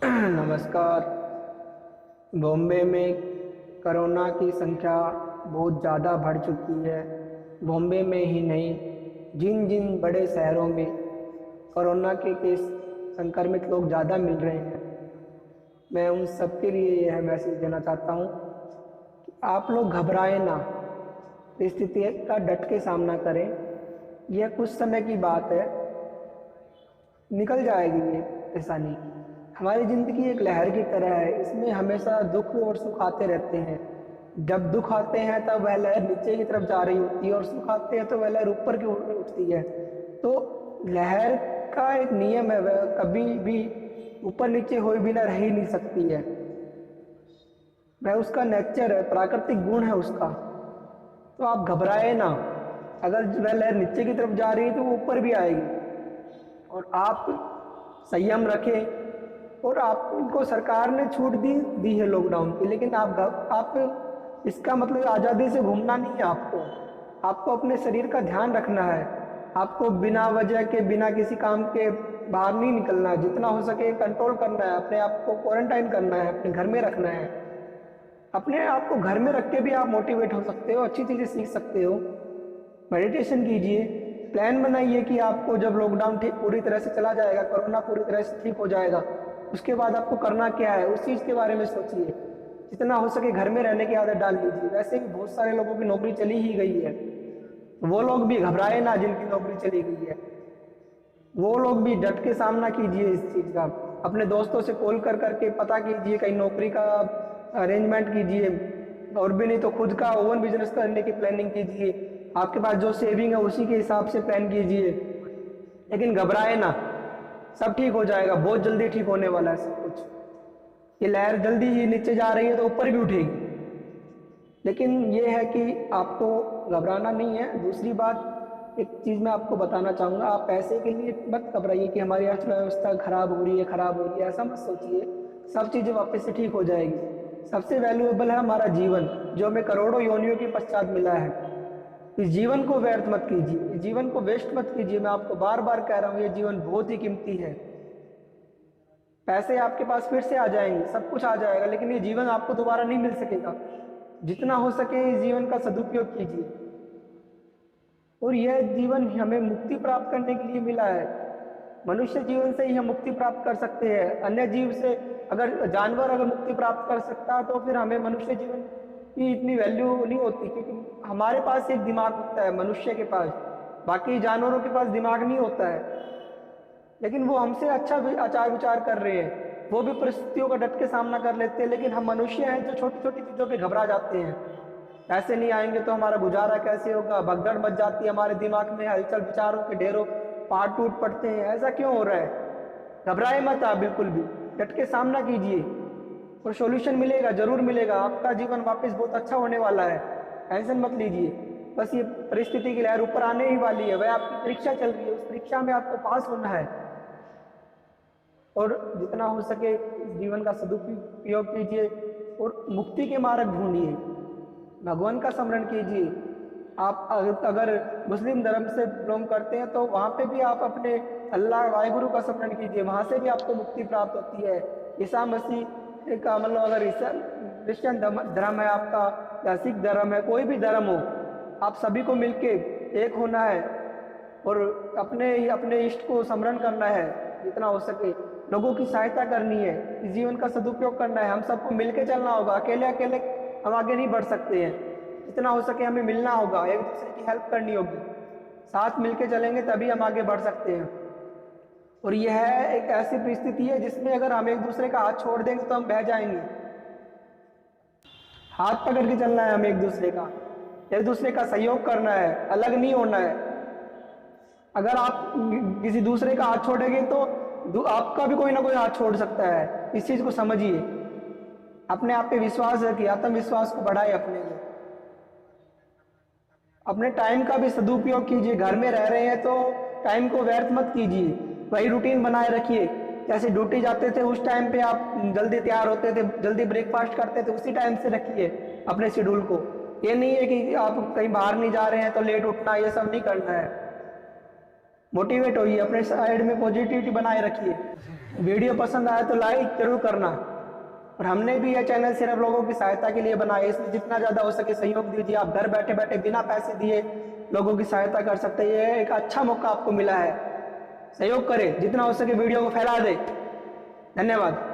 नमस्कार। बॉम्बे में कोरोना की संख्या बहुत ज़्यादा बढ़ चुकी है। बॉम्बे में ही नहीं, जिन जिन बड़े शहरों में कोरोना के केस संक्रमित लोग ज़्यादा मिल रहे हैं, मैं उन सबके लिए यह मैसेज देना चाहता हूँ कि आप लोग घबराएं ना, स्थिति का डट के सामना करें। यह कुछ समय की बात है, निकल जाएगी ये परेशानी। हमारी ज़िंदगी एक लहर की तरह है, इसमें हमेशा दुख और सुख आते रहते हैं। जब दुख आते हैं तब वह लहर नीचे की तरफ जा रही होती है और सुख आते हैं तो वह लहर ऊपर की ओर उठती है। तो लहर का एक नियम है, वह कभी भी ऊपर नीचे हुए बिना रह ही नहीं सकती है। वह उसका नेचर है, प्राकृतिक गुण है उसका। तो आप घबराए ना, अगर वह लहर नीचे की तरफ जा रही है तो वो ऊपर भी आएगी। और आप संयम रखें। और आपको सरकार ने छूट दी है लॉकडाउन की, लेकिन आप इसका मतलब आज़ादी से घूमना नहीं है। आपको अपने शरीर का ध्यान रखना है। आपको बिना वजह के, बिना किसी काम के बाहर नहीं निकलना है। जितना हो सके कंट्रोल करना है, अपने आप को क्वारंटाइन करना है, अपने घर में रखना है। अपने आप को घर में रख के भी आप मोटिवेट हो सकते हो, अच्छी चीज़ें सीख सकते हो। मेडिटेशन कीजिए, प्लान बनाइए कि आपको जब लॉकडाउन ठीक पूरी तरह से चला जाएगा, कोरोना पूरी तरह से ठीक हो जाएगा, उसके बाद आपको करना क्या है, उस चीज़ के बारे में सोचिए। जितना हो सके घर में रहने की आदत डाल लीजिए। वैसे भी बहुत सारे लोगों की नौकरी चली ही गई है, वो लोग भी घबराए ना जिनकी नौकरी चली गई है। वो लोग भी डट के सामना कीजिए इस चीज़ का। अपने दोस्तों से कॉल कर करके पता कीजिए, कहीं नौकरी का अरेंजमेंट कीजिए। और भी नहीं तो खुद का ओवन बिजनेस करने की प्लानिंग कीजिए। आपके पास जो सेविंग है उसी के हिसाब से प्लान कीजिए। लेकिन घबराए ना, सब ठीक हो जाएगा, बहुत जल्दी ठीक होने वाला है सब कुछ। ये लहर जल्दी ही नीचे जा रही है तो ऊपर भी उठेगी। लेकिन ये है कि आपको घबराना नहीं है। दूसरी बात, एक चीज़ मैं आपको बताना चाहूँगा, आप पैसे के लिए मत घबराइए कि हमारी अर्थव्यवस्था खराब हो रही है, ऐसा मत सोचिए। सब चीज़ें वापस से ठीक हो जाएगी। सबसे वैल्यूएबल है हमारा जीवन, जो हमें करोड़ों योनियों के पश्चात मिला है। इस जीवन को व्यर्थ मत कीजिए, इस जीवन को वेस्ट मत कीजिए। मैं आपको बार बार कह रहा हूँ, ये जीवन बहुत ही कीमती है। पैसे आपके पास फिर से आ जाएंगे, सब कुछ आ जाएगा, लेकिन ये जीवन आपको दोबारा नहीं मिल सकेगा। जितना हो सके इस जीवन का सदुपयोग कीजिए। और यह जीवन हमें मुक्ति प्राप्त करने के लिए मिला है। मनुष्य जीवन से ही हम मुक्ति प्राप्त कर सकते हैं। अन्य जीव से, अगर जानवर अगर मुक्ति प्राप्त कर सकता है तो फिर हमें मनुष्य जीवन की इतनी वैल्यू नहीं होती, क्योंकि हमारे पास एक दिमाग होता है मनुष्य के पास, बाकी जानवरों के पास दिमाग नहीं होता है। लेकिन वो हमसे अच्छा आचार विचार कर रहे हैं, वो भी परिस्थितियों का डट के सामना कर लेते हैं। लेकिन हम मनुष्य हैं जो छोटी छोटी चीज़ों पे घबरा जाते हैं। पैसे नहीं आएंगे तो हमारा गुजारा कैसे होगा, भगदड़ मच जाती है हमारे दिमाग में, हलचल विचारों के ढेरों, पहाड़ टूट पड़ते हैं। ऐसा क्यों हो रहा है? घबराए मत आप, बिल्कुल भी डट के सामना कीजिए और सॉल्यूशन मिलेगा, जरूर मिलेगा। आपका जीवन वापस बहुत अच्छा होने वाला है, टेंशन मत लीजिए। बस ये परिस्थिति की लहर ऊपर आने ही वाली है, वह आपकी परीक्षा चल रही है, उस परीक्षा में आपको पास होना है। और जितना हो सके जीवन का सदुपयोग कीजिए और मुक्ति के मार्ग ढूंढिए, भगवान का स्मरण कीजिए। आप अगर मुस्लिम धर्म से बिलोंग करते हैं तो वहाँ पे भी आप अपने अल्लाह वाहिगुरु का स्मरण कीजिए, वहाँ से भी आपको मुक्ति प्राप्त होती है। ईसा मसीह का मतलब, अगर क्रिश्चियन धर्म है आपका या सिख धर्म है, कोई भी धर्म हो, आप सभी को मिलके एक होना है और अपने इष्ट को स्मरण करना है। जितना हो सके लोगों की सहायता करनी है, इस जीवन का सदुपयोग करना है। हम सबको मिलके चलना होगा, अकेले अकेले हम आगे नहीं बढ़ सकते हैं। जितना हो सके हमें मिलना होगा, एक दूसरे की हेल्प करनी होगी, साथ मिलके चलेंगे तभी हम आगे बढ़ सकते हैं। और यह एक ऐसी परिस्थिति है जिसमें अगर हम एक दूसरे का हाथ छोड़ देंगे तो हम बह जाएंगे। हाथ पकड़ के चलना है, हमें एक दूसरे का सहयोग करना है, अलग नहीं होना है। अगर आप किसी दूसरे का हाथ छोड़ेंगे तो आपका भी कोई ना कोई हाथ छोड़ सकता है। इस चीज को समझिए, अपने आप पे विश्वास रखिए, आत्मविश्वास को बढ़ाए अपने टाइम का भी सदुपयोग कीजिए। घर में रह रहे हैं तो टाइम को व्यर्थ मत कीजिए, वही रूटीन बनाए रखिए। जैसे ड्यूटी जाते थे उस टाइम पे आप जल्दी तैयार होते थे, जल्दी ब्रेकफास्ट करते थे, उसी टाइम से रखिए अपने शेड्यूल को। ये नहीं है कि आप कहीं बाहर नहीं जा रहे हैं तो लेट उठना, ये सब नहीं करना है। मोटिवेट होइए, अपने साइड में पॉजिटिविटी बनाए रखिए। वीडियो पसंद आया तो लाइक जरूर करना। और हमने भी यह चैनल सिर्फ लोगों की सहायता के लिए बनाया है, इसलिए जितना ज़्यादा हो सके सहयोग दीजिए। आप घर बैठे बैठे बिना पैसे दिए लोगों की सहायता कर सकते हैं। ये एक अच्छा मौका आपको मिला है, सहयोग करें, जितना हो सके वीडियो को फैला दें। धन्यवाद।